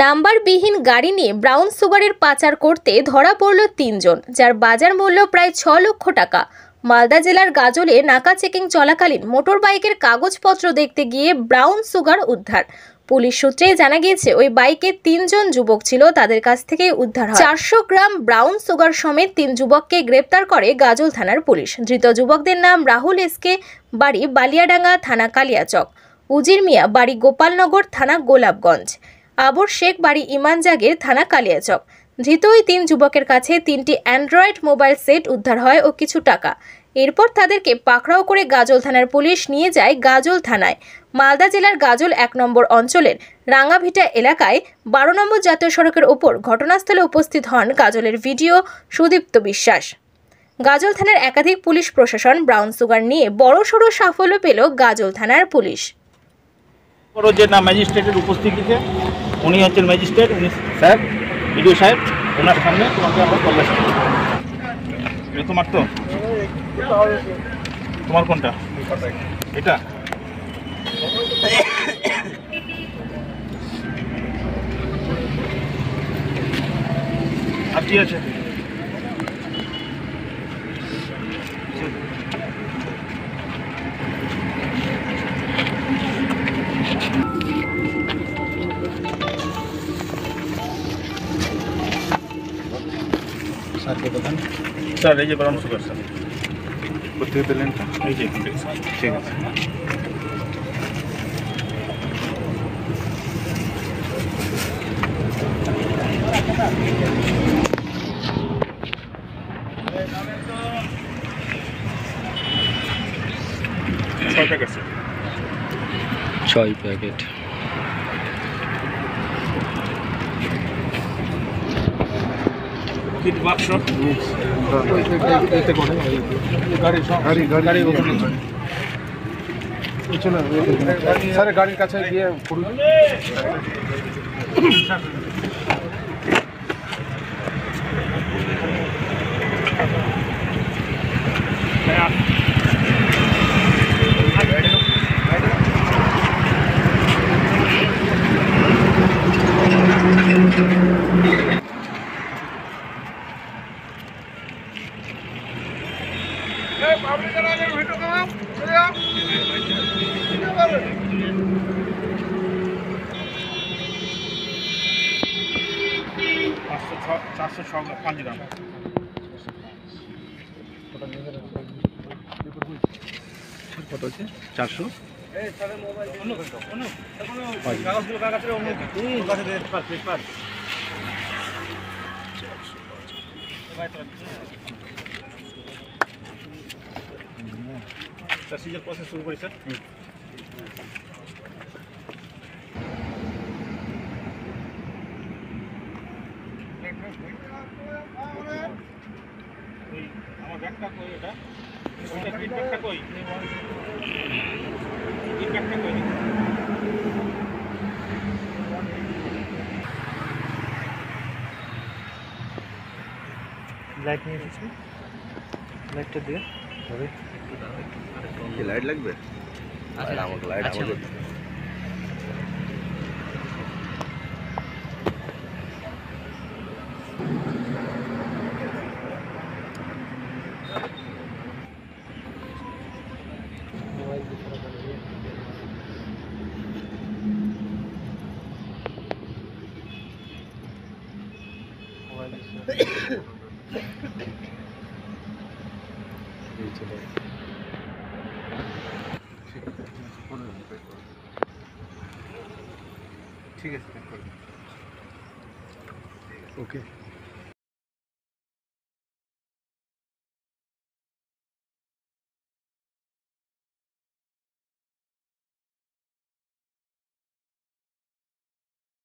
নাম্বারবিহীন গাড়ি নিয়ে ব্রাউন সুগারের পাচার করতে ধরা পড়ল তিনজন, যার বাজার মূল্য প্রায় 6 লক্ষ টাকা। মালদা জেলার গাজলে নাকা চেকিং চলাকালীন মোটর বাইকের কাগজপত্র দেখতে গিয়ে ব্রাউন সুগার উদ্ধার। পুলিশ সূত্রে জানা গিয়েছে, ওই বাইকে 3 জন যুবক ছিল, তাদের কাছ থেকে উদ্ধার হয় 400 গ্রাম ব্রাউন সুগার সমেত 3 যুবককে গ্রেপ্তার করে গাজল থানার পুলিশ। ধৃত যুবকদের নাম রাহুল এসকে, বাড়ি বালিয়াডাঙ্গা, থানা কালিয়াচক; উজির মিয়া, বাড়ি গোপালনগর, থানা গোলাপগঞ্জ; আবর শেখ, বাড়ি ইমান জাগির, থানা কালিয়াচক। ধৃত ওই 3 যুবকের কাছে 3টি অ্যান্ড্রয়েড মোবাইল সেট উদ্ধার হয় ও কিছু টাকা। এরপর তাদেরকে পাকড়াও করে গাজল থানার পুলিশ নিয়ে যায় গাজল থানায়। মালদা জেলার গাজল 1 নম্বর অঞ্চলের রাঙ্গাভিটা এলাকায় 12 নম্বর জাতীয় সড়কের ওপর ঘটনাস্থলে উপস্থিত হন গাজলের ভিডিও সুদীপ্ত বিশ্বাস। গাজল থানার একাধিক পুলিশ প্রশাসন ব্রাউন সুগার নিয়ে বড়সড় সাফল্য পেল গাজল থানার পুলিশ। যে না ম্যাজিস্ট্রেটের উপস্থিতিতে উনি হচ্ছেন ম্যাজিস্ট্রেট, উনি স্যার ভিডিও সাহেব, ওনার সামনে তোমাকে আমরা তল্লাশি করব। তোমার তো তোমার কোনটা এটা আর কি আছে? স্যার এই যে ব্রাউন সুগার স্যার কোথেকে পেলেন? এই যে ঠিক আছে। ছয় প্যাকেট স্যার, 6 প্যাকেট। বাক্স গাড়ির কাছে গিয়ে $505 গ্রাম। কত আছে? 400। সিজার প্রসেস শুরু করি স্যার। আমার ব্যাগটা কই? এটা ফিডব্যাকটা কই? ফিডব্যাকটা কই? লাইট নিয়ে এসেছি, লাইটটা দিয়ে হবে। কি লাইট লাগবে? আচ্ছা আমাকে লাইট আমাকে ঠিক আছে, ওকে।